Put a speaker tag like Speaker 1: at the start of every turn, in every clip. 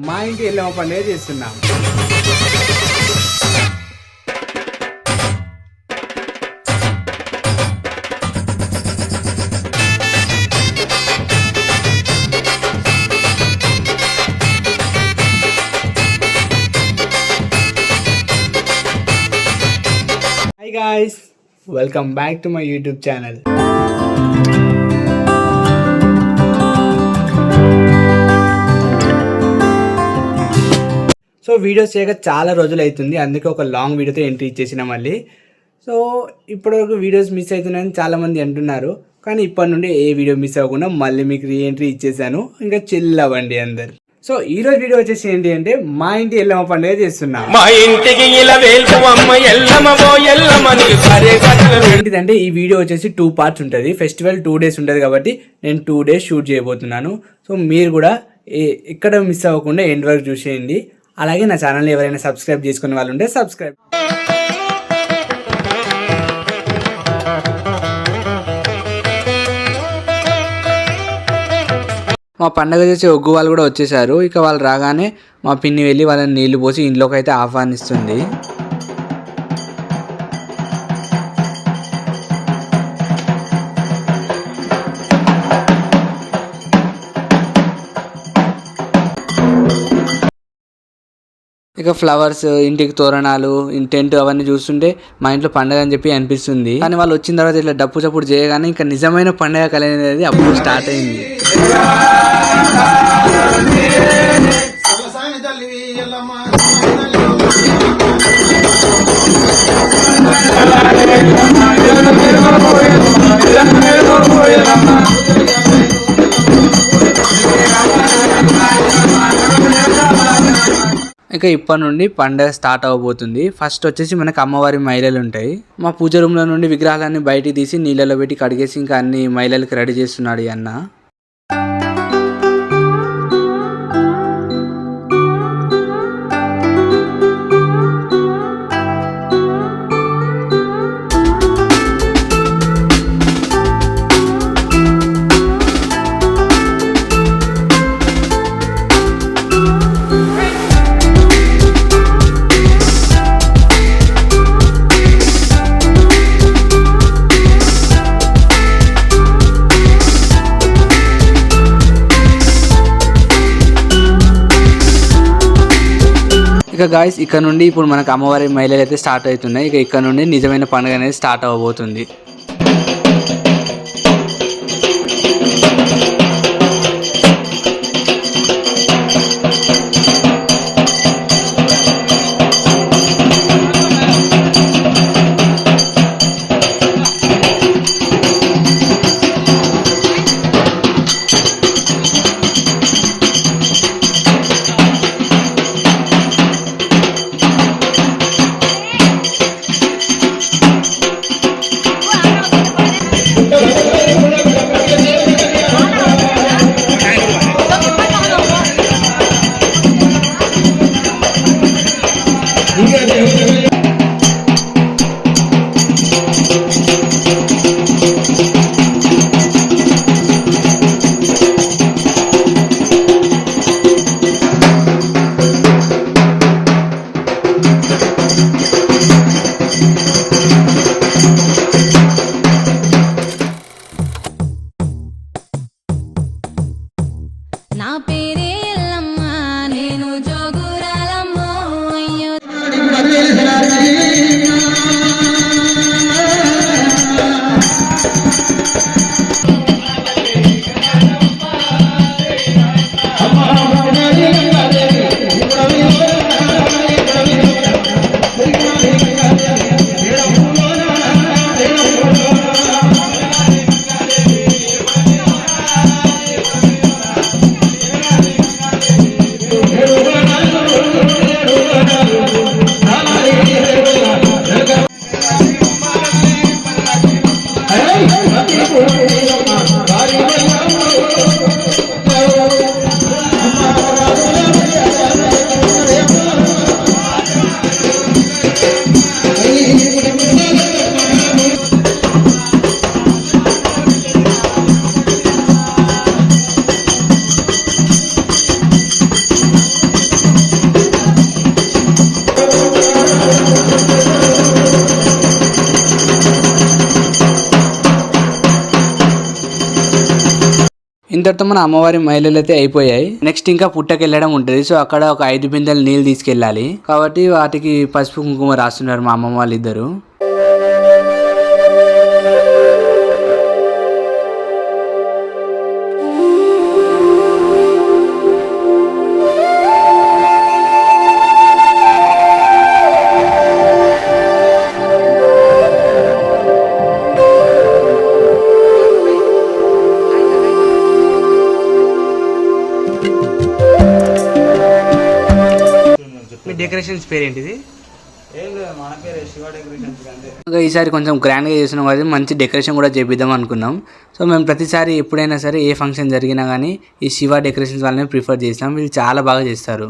Speaker 1: మా ఇంటి ఎల్లమ్మ పండుగ చేస్తున్నాం. Hi guys, welcome back to my YouTube channel. So videos చేయక చాలా రోజులు అవుతుంది, అందుకే ఒక లాంగ్ వీడియోతో ఎంట్రీ ఇచ్చేసిన మళ్ళీ. సో ఇప్పటివరకు వీడియోస్ మిస్ అవుతున్నాయని చాలామంది అంటున్నారు, కానీ ఇప్పటి నుండి ఏ వీడియో మిస్ అవ్వకుండా మళ్ళీ మీకు రీ ఎంట్రీ ఇచ్చేసాను. ఇంకా చిల్ అవ్వండి అందరు. సో ఈ రోజు వీడియో వచ్చేసి ఏంటి అంటే మా ఇంటి ఎల్లమ్మ పండుగ చేస్తున్నాం. ఏంటిదంటే ఈ వీడియో వచ్చేసి 2 parts ఉంటుంది. ఫెస్టివల్ 2 days ఉంటుంది కాబట్టి నేను 2 days షూట్ చేయబోతున్నాను. సో మీరు కూడా ఎక్కడ మిస్ అవ్వకుండా ఎండ్ వరకు చూసేయండి. అలాగే నా ఛానల్ని ఎవరైనా సబ్స్క్రైబ్ చేసుకునే వాళ్ళు ఉంటే సబ్స్క్రైబ్. మా పండగ చేసే ఒగ్గు వాళ్ళు కూడా వచ్చేసారు. ఇక వాళ్ళు రాగానే మా పిన్ని వెళ్ళి వాళ్ళని నీళ్లు పోసి ఇంట్లోకి అయితే ఆహ్వానిస్తుంది. ఇక ఫ్లవర్స్, ఇంటికి తోరణాలు, టెంట్ అవన్నీ చూస్తుంటే మా ఇంట్లో పండగ అని చెప్పి అనిపిస్తుంది. కానీ వాళ్ళు వచ్చిన తర్వాత ఇట్లా డప్పు చప్పుడు చేయగానే ఇంకా నిజమైన పండగ కళ అనేది అప్పుడు స్టార్ట్ అయింది. ఇక ఇప్పటి నుండి పండగ స్టార్ట్ అవబోతుంది. ఫస్ట్ వచ్చేసి మనకు అమ్మవారి మైలలు ఉంటాయి. మా పూజ రూమ్లో నుండి విగ్రహాలన్నీ బయటికి తీసి నీళ్ళలో పెట్టి కడిగేసి ఇంకా అన్ని మైలలకి రెడీ చేస్తున్నాడు ఈ అన్న. ఇక గాయస్ ఇక్కడ నుండి ఇప్పుడు మనకు అమ్మవారి మైలలు అయితే స్టార్ట్ అవుతున్నాయి. ఇక ఇక్కడ నుండి నిజమైన పండుగ అనేది స్టార్ట్ అవ్వబోతుంది. ఇంతటితో మన అమ్మవారి మైలలు అయితే అయిపోయాయి. నెక్స్ట్ ఇంకా పుట్టకి వెళ్ళడం ఉంటుంది. సో అక్కడ ఒక 5 బిందెలు నీళ్ళు తీసుకెళ్ళాలి కాబట్టి వాటికి పసుపు కుంకుమ రాస్తున్నారు మా అమ్మమ్మ వాళ్ళిద్దరు. డెకరేషన్స్ పేరు ఏంటిది? ఈసారి కొంచెం గ్రాండ్గా చేస్తున్నాం కాబట్టి మంచి డెకరేషన్ కూడా చేపిద్దాం అనుకున్నాం. సో మేము ప్రతిసారి ఎప్పుడైనా సరే ఏ ఫంక్షన్ జరిగినా కానీ ఈ శివ డెకరేషన్స్ వాళ్ళని ప్రిఫర్ చేస్తాం. వీళ్ళు చాలా బాగా చేస్తారు.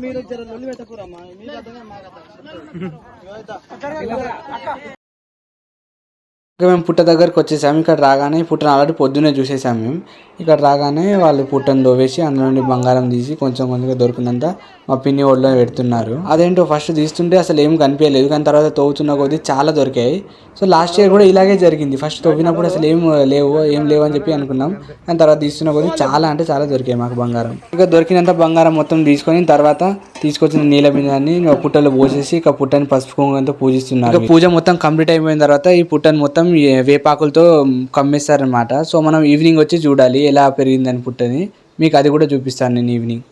Speaker 2: మీరు జర లొల్లి పెట్టకురమ్మా మీరు అర్థంగా మాట్లాడతారు.
Speaker 1: మేము పుట్ట దగ్గరికి వచ్చేసాము. ఇక్కడ రాగానే పుట్టను ఆల్రెడీ పొద్దున్నే చూసేసాము. మేము ఇక్కడ రాగానే వాళ్ళు పుట్టను దోవేసి అందులో నుండి బంగారం తీసి కొంచెం కొంచెంగా దొరికినంత మా పిన్ని ఒళ్ళో పెడుతున్నారు. అదేంటో ఫస్ట్ తీస్తుంటే అసలు ఏం కనిపించలేదు, కానీ తర్వాత తవ్వుతున్న కొద్దీ చాలా దొరికాయి. సో లాస్ట్ ఇయర్ కూడా ఇలాగే జరిగింది. ఫస్ట్ తవ్వినప్పుడు అసలు ఏం లేవు అని చెప్పి అనుకున్నాం, కానీ తర్వాత తీస్తున్న కొద్దీ చాలా అంటే చాలా దొరికాయి మాకు బంగారం. ఇక దొరికినంత బంగారం మొత్తం తీసుకొని తర్వాత తీసుకొచ్చిన నీళ్ళ బిందెని పుట్టలో పోసేసి ఇక పుట్టని పసుపు కుంకుమతో పూజిస్తున్నారు. ఇక పూజ మొత్తం కంప్లీట్ అయిపోయిన తర్వాత ఈ పుట్టని మొత్తం వేపాకులతో కమ్మేస్తారనమాట. సో మనం ఈవినింగ్ వచ్చి చూడాలి ఎలా పెరిగిందని పుట్టని. మీకు అది కూడా చూపిస్తాను నేను ఈవినింగ్.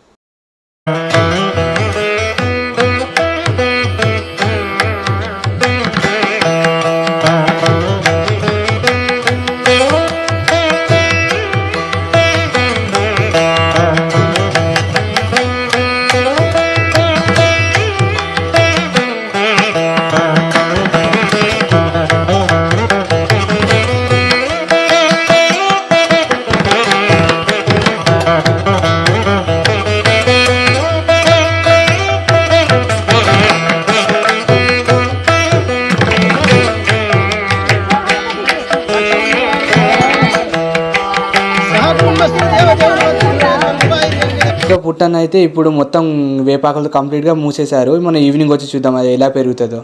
Speaker 1: పుట్టను అయితే ఇప్పుడు మొత్తం వేపాకులతో కంప్లీట్గా మూసేశారు. మనం ఈవినింగ్ వచ్చి చూద్దాం అది ఎలా పెరుగుతుందో.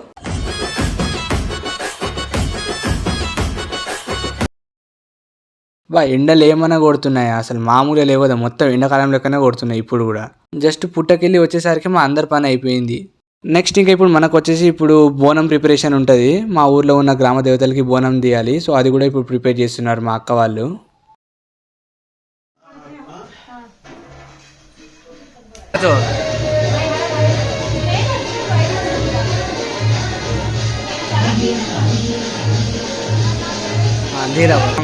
Speaker 1: ఎండలు ఏమైనా కొడుతున్నాయి, అసలు మామూలుగా లేవు కదా, మొత్తం ఎండాకాలం లెక్కనే కొడుతున్నాయి ఇప్పుడు కూడా. జస్ట్ పుట్టకెళ్ళి వచ్చేసరికి మా అందరి పని అయిపోయింది. నెక్స్ట్ ఇంకా ఇప్పుడు మనకు వచ్చేసి ఇప్పుడు బోనం ప్రిపరేషన్ ఉంటుంది. మా ఊర్లో ఉన్న గ్రామ దేవతలకి బోనం తీయాలి. సో అది కూడా ఇప్పుడు ప్రిపేర్ చేస్తున్నారు మా అక్క వాళ్ళు.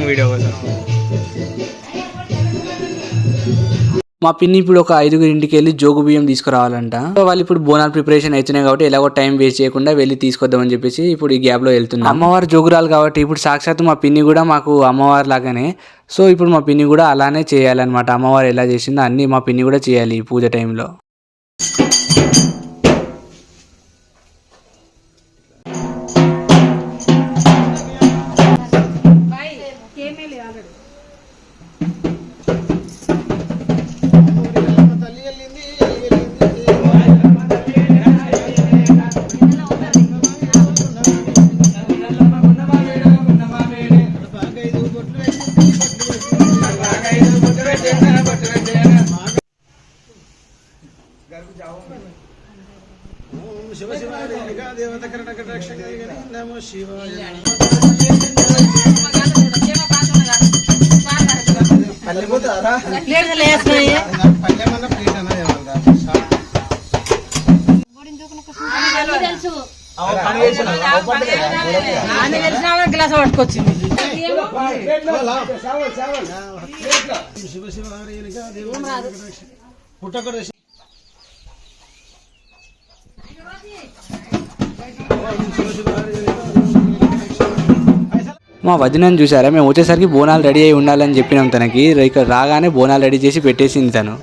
Speaker 1: వీడియో కోసం మా పిన్ని ఇప్పుడు ఒక 5 ఇంటికి వెళ్ళి జోగు బియ్యం తీసుకురావాలంట. సో వాళ్ళు ఇప్పుడు బోనాలు ప్రిపరేషన్ అవుతున్నాయి కాబట్టి ఎలాగో టైం వేస్ట్ చేయకుండా వెళ్ళి తీసుకొద్దామని చెప్పేసి ఇప్పుడు ఈ గ్యాప్ లో వెళ్తున్నాం. అమ్మవారు జోగురాలు కాబట్టి ఇప్పుడు సాక్షాత్ మా పిన్ని కూడా మాకు అమ్మవారు లాగానే. సో ఇప్పుడు మా పిన్ని కూడా అలానే చేయాలన్నమాట. అమ్మవారు ఎలా చేసిందో అన్ని మా పిన్ని కూడా చేయాలి ఈ పూజ టైంలో.
Speaker 3: గ్లాస్ పట్టుకొచ్చింది.
Speaker 1: మా వదినని చూసారా, మేము వచ్చేసరికి బోనాలు రెడీ అయి ఉండాలని చెప్పినాం తనకి. ఇక్కడ రాగానే బోనాలు రెడీ చేసి పెట్టేసింది తను.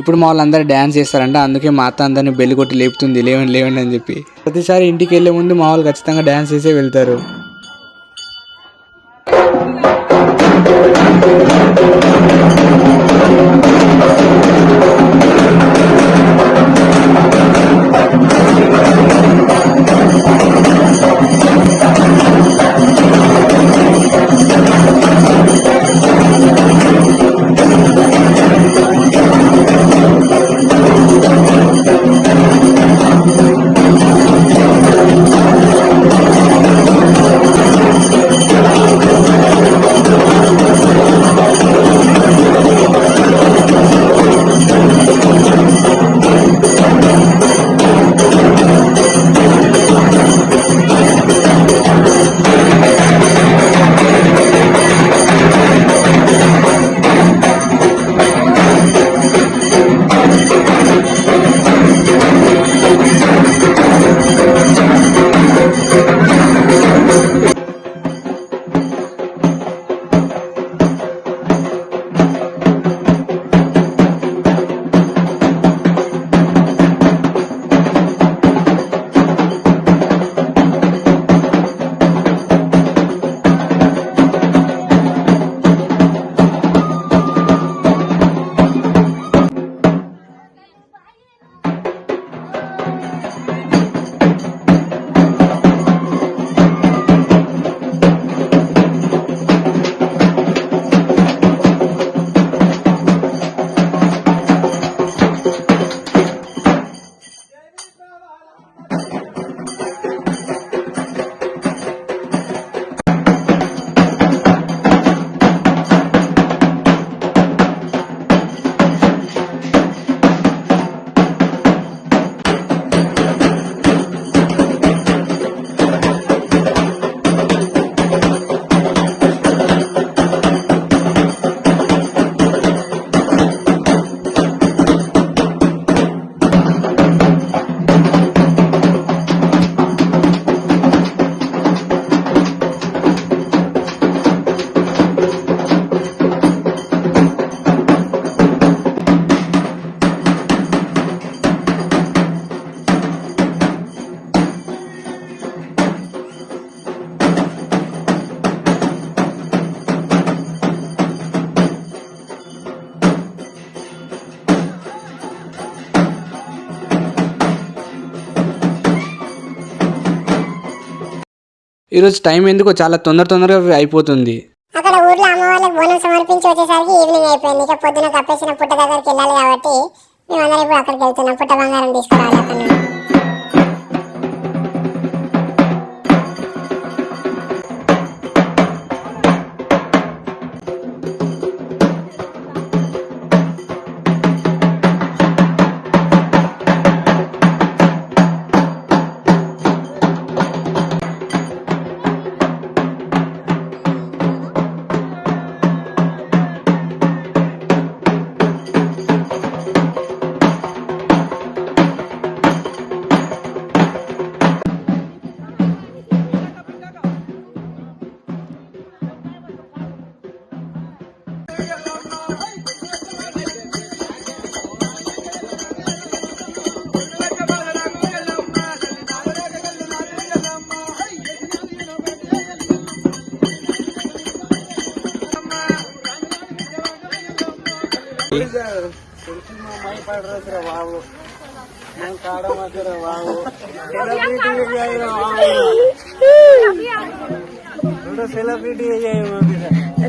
Speaker 1: ఇప్పుడు మా వాళ్ళందరూ డ్యాన్స్ చేస్తారంట, అందుకే మా అత్త అందరినీ బెల్లి కొట్టి లేపుతుంది, లేవండి లేవండి అని చెప్పి. ప్రతిసారి ఇంటికి వెళ్ళే ముందు మా వాళ్ళు ఖచ్చితంగా డ్యాన్స్ చేసే వెళ్తారు. ఈరోజు టైం ఎందుకో చాలా తొందరగా అయిపోతుంది.
Speaker 3: అక్కడ ఊర్లో అమ్మ వాళ్ళకి బోనం సమర్పించి వచ్చేసరికి ఈవినింగ్ అయిపోయింది. ఇక పొద్దున కప్పేసిన పుట్ట దగ్గరికి వెళ్ళాలి కాబట్టి మేమందరం ఇప్పుడు అక్కడికి వెళ్తున్నాం. పుట్ట బంగారం తీసుకురావాలి అక్కడ.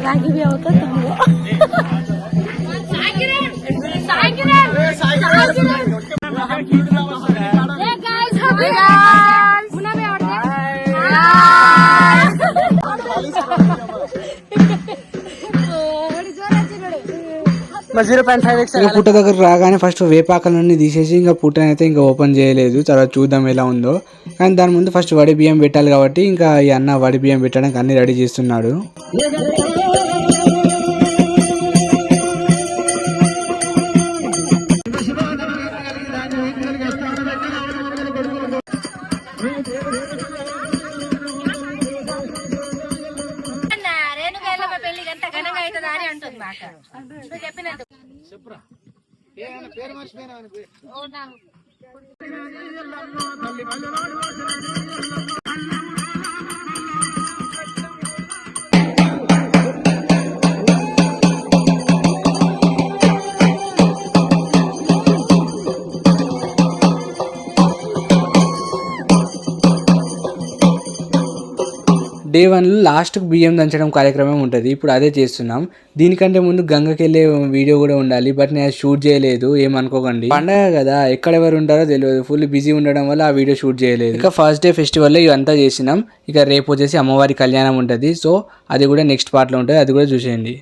Speaker 4: रागी भी होता
Speaker 1: పుట్ట దగ్గర రాగానే ఫస్ట్ వేపాకలన్నీ తీసేసి ఇంకా పుట్టనైతే ఇంకా ఓపెన్ చేయలేదు. తర్వాత చూద్దాం ఎలా ఉందో. కానీ దాని ముందు ఫస్ట్ వడి బియ్యం పెట్టాలి కాబట్టి ఇంకా ఈ అన్న వడి బియ్యం పెట్టడానికి అన్ని రెడీ చేస్తున్నాడు.
Speaker 2: పేరు మర్చిపోయినా
Speaker 1: డే 1 లాస్ట్కి బియ్యం దంచడం కార్యక్రమం ఉంటుంది. ఇప్పుడు అదే చేస్తున్నాం. దీనికంటే ముందు గంగకి వెళ్ళే వీడియో కూడా ఉండాలి, బట్ నేను షూట్ చేయలేదు, ఏమనుకోకండి. పండగ కదా, ఎక్కడెవరు ఉంటారో తెలియదు, ఫుల్ బిజీ ఉండడం వల్ల ఆ వీడియో షూట్ చేయలేదు. ఇక ఫస్ట్ డే ఫెస్టివల్లో ఇవంతా చేసినాం. ఇక రేపు వచ్చేసి అమ్మవారి కళ్యాణం ఉంటుంది. సో అది కూడా నెక్స్ట్ పార్ట్లో ఉంటుంది, అది కూడా చూసేయండి.